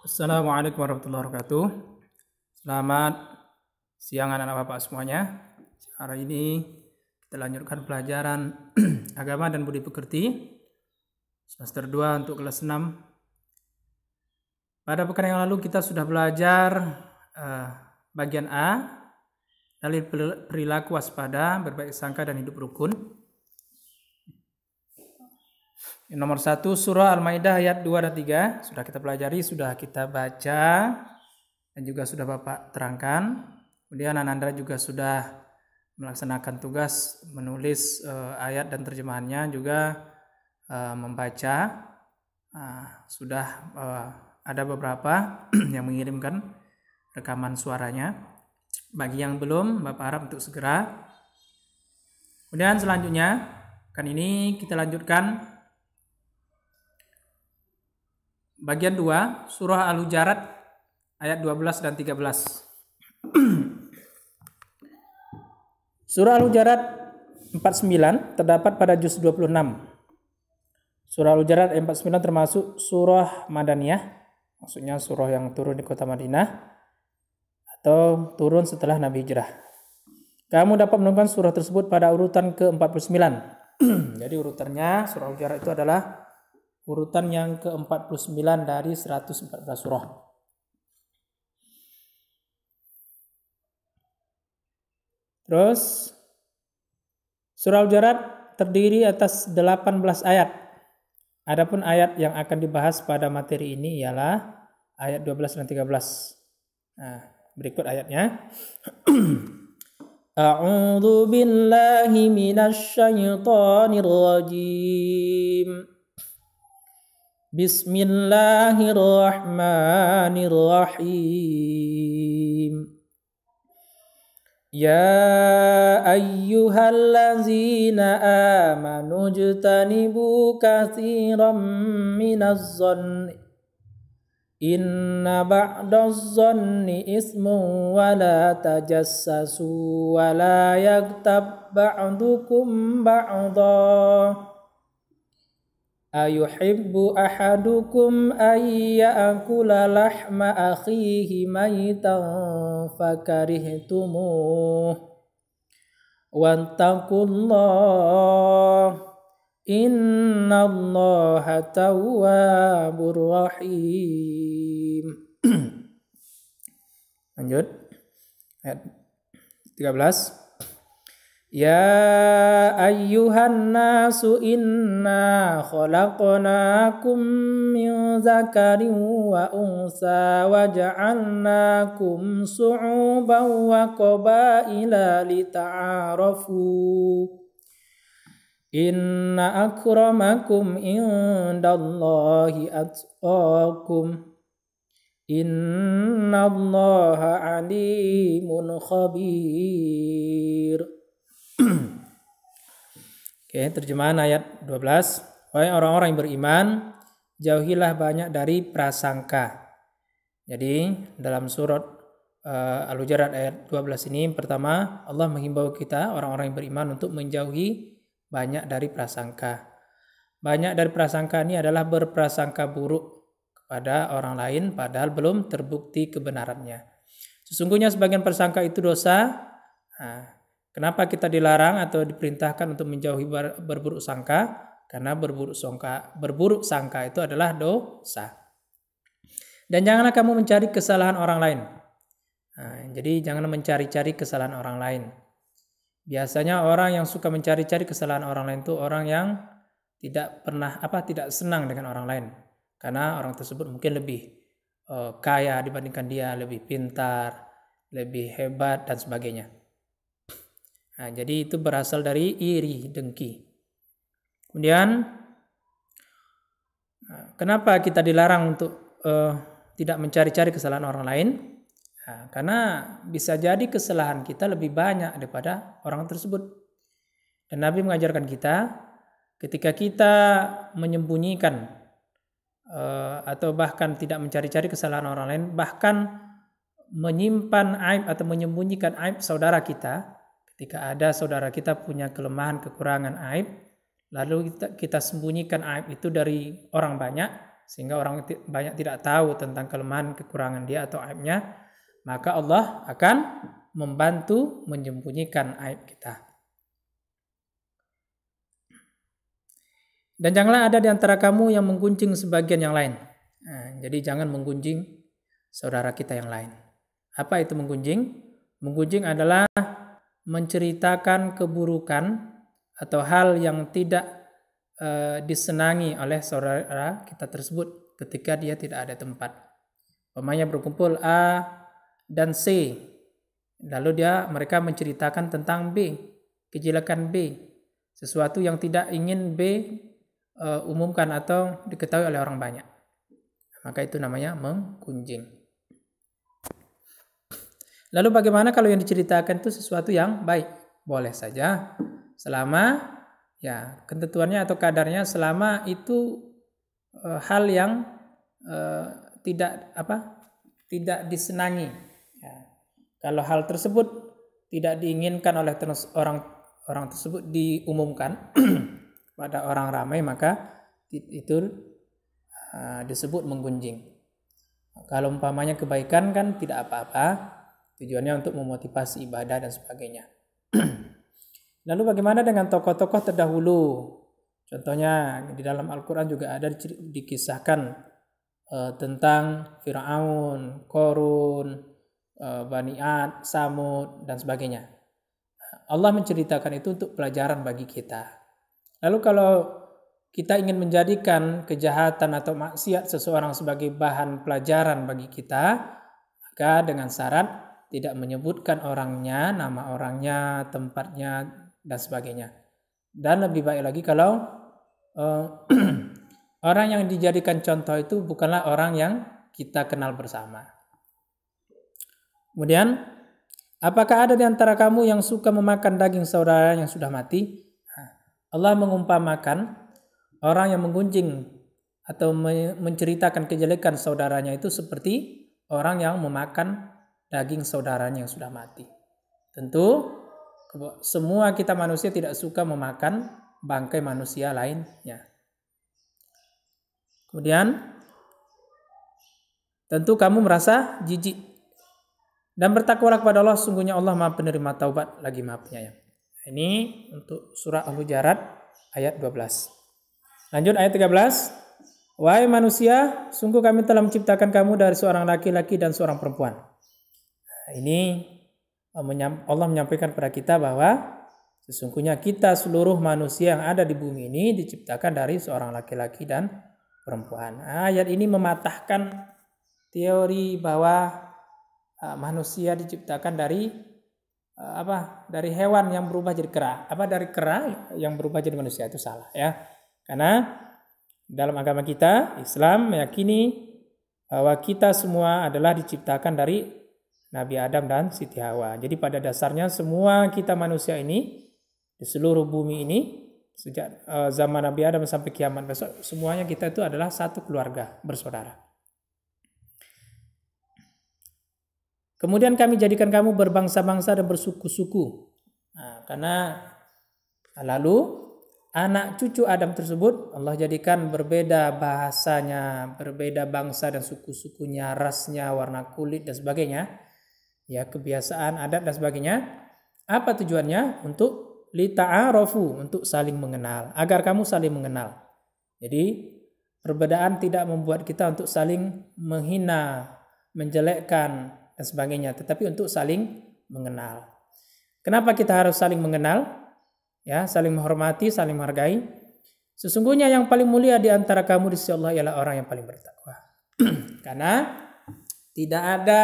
Assalamualaikum warahmatullahi wabarakatuh. Selamat siang anak-anak bapak semuanya. Hari ini kita lanjutkan pelajaran agama dan budi pekerti semester 2 untuk kelas 6. Pada pekan yang lalu kita sudah belajar bagian A, dalil perilaku waspada, berbaik sangka dan hidup rukun. Yang nomor 1 surah Al-Maidah ayat 2 dan 3 sudah kita pelajari, sudah kita baca dan juga sudah Bapak terangkan. Kemudian Anandra juga sudah melaksanakan tugas menulis ayat dan terjemahannya, juga membaca. Sudah ada beberapa yang mengirimkan rekaman suaranya. Bagi yang belum, Bapak harap untuk segera. Kemudian selanjutnya, kan ini kita lanjutkan bagian 2, surah Al-Hujarat ayat 12 dan 13. Surah Al-Hujarat 49 terdapat pada juz 26. Surah Al-Hujarat ayat 49 termasuk surah Madaniyah, maksudnya surah yang turun di kota Madinah atau turun setelah Nabi Hijrah. Kamu dapat menemukan surah tersebut pada urutan ke-49. Jadi urutannya surah Al-Hujarat itu adalah urutan yang ke-49 dari 114 surah. Terus surah Al-Hujarat terdiri atas 18 ayat. Adapun ayat yang akan dibahas pada materi ini ialah ayat 12 dan 13. Nah, berikut ayatnya. A'udzu billahi minasy syaithanir rajim. Bismillahirrahmanirrahim. Ya ayyuhallazina amanu jtanibu katsiran minaz zanni inna ba'daz zanni ismun wa la tajassasu wa la yaghtab ba'dukum ba'dha. Ayuhibbu ahadukum ayyakula lahma akhihi maitan fakarihtumuh wattaqullah innallaha tawwabur rahim. Lanjut ayat 13. Ya ayyuhan nasu inna khalaqnakum min zakarin wa unsa wa ja'alnakum su'uban wa qabaila lita'arafu. Inna akramakum indallahi atqakum. Innallaha alimun khabir. Oke, terjemahan ayat 12. Wahai orang-orang yang beriman, jauhilah banyak dari prasangka. Jadi dalam surat Al-Hujarat ayat 12 ini, pertama Allah menghimbau kita orang-orang yang beriman untuk menjauhi banyak dari prasangka. Banyak dari prasangka ini adalah berprasangka buruk kepada orang lain padahal belum terbukti kebenarannya. Sesungguhnya sebagian prasangka itu dosa. Kenapa kita dilarang atau diperintahkan untuk menjauhi berburuk sangka? Karena berburuk sangka itu adalah dosa. Dan janganlah kamu mencari kesalahan orang lain. Jadi jangan mencari-cari kesalahan orang lain. Biasanya orang yang suka mencari-cari kesalahan orang lain itu orang yang tidak senang dengan orang lain. Karena orang tersebut mungkin lebih kaya dibandingkan dia, lebih pintar, lebih hebat dan sebagainya. Jadi itu berasal dari iri, dengki. Kemudian kenapa kita dilarang untuk tidak mencari-cari kesalahan orang lain? Karena bisa jadi kesalahan kita lebih banyak daripada orang tersebut. Dan Nabi mengajarkan kita, ketika kita menyembunyikan atau bahkan tidak mencari-cari kesalahan orang lain, bahkan menyimpan aib atau menyembunyikan aib saudara kita. Ketika ada saudara kita punya kelemahan, kekurangan, aib, lalu kita sembunyikan aib itu dari orang banyak, sehingga orang banyak tidak tahu tentang kelemahan kekurangan dia atau aibnya, maka Allah akan membantu menyembunyikan aib kita. Dan janganlah ada di antara kamu yang menggunjing sebagian yang lain. Nah, jadi jangan menggunjing saudara kita yang lain. Apa itu menggunjing? Menggunjing adalah menceritakan keburukan atau hal yang tidak disenangi oleh saudara kita tersebut ketika dia tidak ada tempat. Umpamanya berkumpul A dan C, lalu mereka menceritakan tentang B, kejelekan B, sesuatu yang tidak ingin B umumkan atau diketahui oleh orang banyak. Maka itu namanya menggunjing. Lalu bagaimana kalau yang diceritakan itu sesuatu yang baik? Boleh saja, selama ya ketentuannya atau kadarnya, selama itu hal yang tidak disenangi. Ya. Kalau hal tersebut tidak diinginkan oleh orang tersebut diumumkan pada orang ramai, maka itu disebut menggunjing. Kalau umpamanya kebaikan kan tidak apa-apa, tujuannya untuk memotivasi ibadah dan sebagainya. Lalu bagaimana dengan tokoh-tokoh terdahulu? Contohnya di dalam Al-Quran juga ada dikisahkan tentang Fir'aun, Qarun, Bani Ad, Samud dan sebagainya. Allah menceritakan itu untuk pelajaran bagi kita. Lalu kalau kita ingin menjadikan kejahatan atau maksiat seseorang sebagai bahan pelajaran bagi kita, maka dengan syarat tidak menyebutkan orangnya, nama orangnya, tempatnya, dan sebagainya. Dan lebih baik lagi kalau orang yang dijadikan contoh itu bukanlah orang yang kita kenal bersama. Kemudian, apakah ada di antara kamu yang suka memakan daging saudara yang sudah mati? Allah mengumpamakan orang yang menggunjing atau menceritakan kejelekan saudaranya itu seperti orang yang memakan daging saudaranya yang sudah mati. Tentu semua kita manusia tidak suka memakan bangkai manusia lainnya. Kemudian tentu kamu merasa jijik dan bertakwalah kepada Allah, sungguhnya Allah Maha penerima taubat lagi Maha penyayang. Ini untuk surah Al-Hujurat ayat 12. Lanjut ayat 13. Wahai manusia, sungguh kami telah menciptakan kamu dari seorang laki-laki dan seorang perempuan. Ini Allah menyampaikan kepada kita bahwa sesungguhnya kita seluruh manusia yang ada di bumi ini diciptakan dari seorang laki-laki dan perempuan. Ayat ini mematahkan teori bahwa manusia diciptakan dari dari hewan yang berubah jadi kera. Dari kera yang berubah jadi manusia, itu salah ya. Karena dalam agama kita, Islam meyakini bahwa kita semua adalah diciptakan dari Nabi Adam dan Siti Hawa. Jadi pada dasarnya semua kita manusia ini di seluruh bumi ini, sejak zaman Nabi Adam sampai kiamat besok, semuanya kita itu adalah satu keluarga bersaudara. Kemudian kami jadikan kamu berbangsa-bangsa dan bersuku-suku. Karena lalu anak cucu Adam tersebut Allah jadikan berbeda bahasanya, berbeda bangsa dan suku-sukunya, rasnya, warna kulit dan sebagainya. Ya, kebiasaan, adat dan sebagainya. Apa tujuannya? Untuk lita'arofu, untuk saling mengenal, agar kamu saling mengenal. Jadi perbedaan tidak membuat kita untuk saling menghina, menjelekkan dan sebagainya, tetapi untuk saling mengenal. Kenapa kita harus saling mengenal? Ya, saling menghormati, saling menghargai. Sesungguhnya yang paling mulia di antara kamu di sisi Allah ialah orang yang paling bertakwa. Karena tidak ada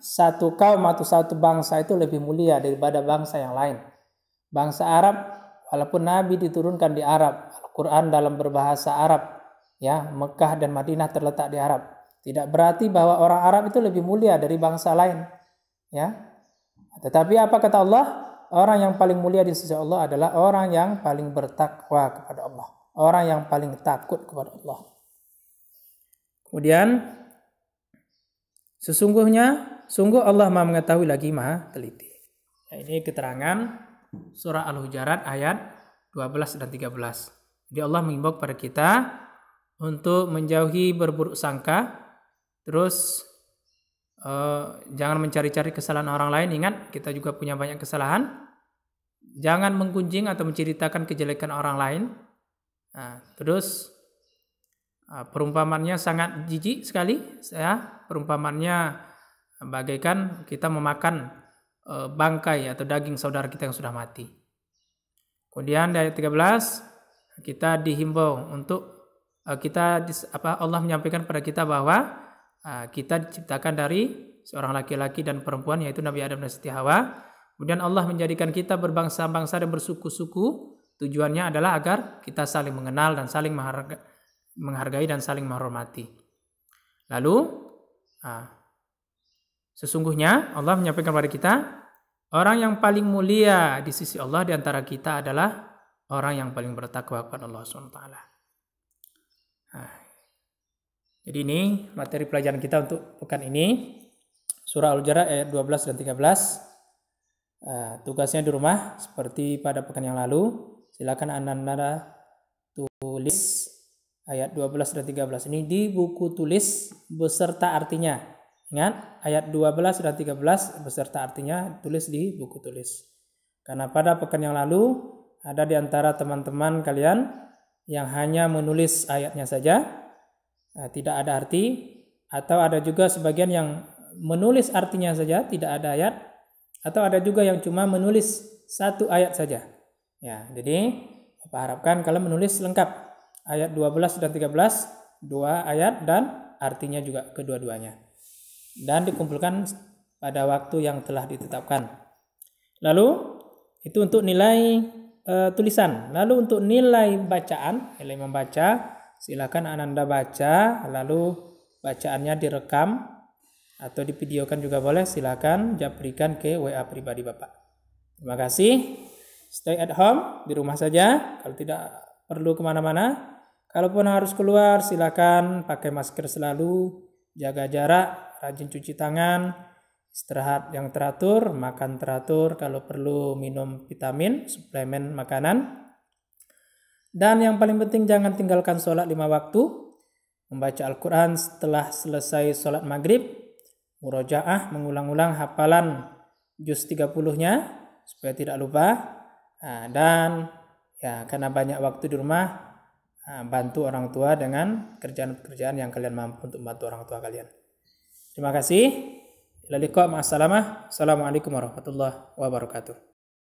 satu kaum atau satu bangsa itu lebih mulia daripada bangsa yang lain. Bangsa Arab, walaupun Nabi diturunkan di Arab, Al-Quran dalam berbahasa Arab, ya, Mekah dan Madinah terletak di Arab, tidak berarti bahwa orang Arab itu lebih mulia dari bangsa lain, ya. Tetapi apa kata Allah? Orang yang paling mulia di sisi Allah adalah orang yang paling bertakwa kepada Allah, orang yang paling takut kepada Allah. Kemudian sungguh Allah Maha mengetahui lagi Maha teliti. Ya, ini keterangan surah Al-Hujurat ayat 12 dan 13. Jadi Allah mengimbau kepada kita untuk menjauhi berburuk sangka. Terus jangan mencari-cari kesalahan orang lain. Ingat, kita juga punya banyak kesalahan. Jangan menggunjing atau menceritakan kejelekan orang lain. Terus perumpamannya sangat jijik sekali. Perumpamannya bagaikan kita memakan bangkai atau daging saudara kita yang sudah mati. Kemudian dari ayat 13 kita dihimbau untuk Allah menyampaikan kepada kita bahwa kita diciptakan dari seorang laki-laki dan perempuan, yaitu Nabi Adam dan Siti Hawa. Kemudian Allah menjadikan kita berbangsa-bangsa dan bersuku-suku. Tujuannya adalah agar kita saling mengenal dan saling menghargai dan saling menghormati. Lalu sesungguhnya Allah menyampaikan kepada kita, orang yang paling mulia di sisi Allah di antara kita adalah orang yang paling bertakwa kepada Allah SWT. Jadi ini materi pelajaran kita untuk pekan ini. Surah Al-Hujurat ayat 12 dan 13. Tugasnya di rumah seperti pada pekan yang lalu. Silakan Anda tulis ayat 12 dan 13 ini di buku tulis beserta artinya. Ingat, ayat 12 dan 13 beserta artinya tulis di buku tulis. Karena pada pekan yang lalu ada di antara teman-teman kalian yang hanya menulis ayatnya saja, tidak ada arti, atau ada juga sebagian yang menulis artinya saja, tidak ada ayat, atau ada juga yang cuma menulis satu ayat saja. Ya, jadi Bapak harapkan kalian menulis lengkap ayat 12 dan 13, dua ayat dan artinya juga kedua-duanya. Dan dikumpulkan pada waktu yang telah ditetapkan. Lalu itu untuk nilai tulisan. Lalu untuk nilai bacaan, nilai membaca, silakan Anda baca, lalu bacaannya direkam atau divideokan juga boleh. Silakan berikan ke WA pribadi Bapak. Terima kasih. Stay at home, di rumah saja. Kalau tidak perlu kemana-mana. Kalaupun harus keluar, silakan pakai masker selalu, jaga jarak, rajin cuci tangan, istirahat yang teratur, makan teratur, kalau perlu minum vitamin, suplemen makanan. Dan yang paling penting jangan tinggalkan sholat 5 waktu, membaca Al-Quran setelah selesai sholat maghrib, murojaah, mengulang-ulang hafalan juz 30-nya supaya tidak lupa. Dan ya, karena banyak waktu di rumah, bantu orang tua dengan kerjaan-kerjaan yang kalian mampu untuk membantu orang tua kalian. Terima kasih. Assalamualaikum warahmatullahi wabarakatuh.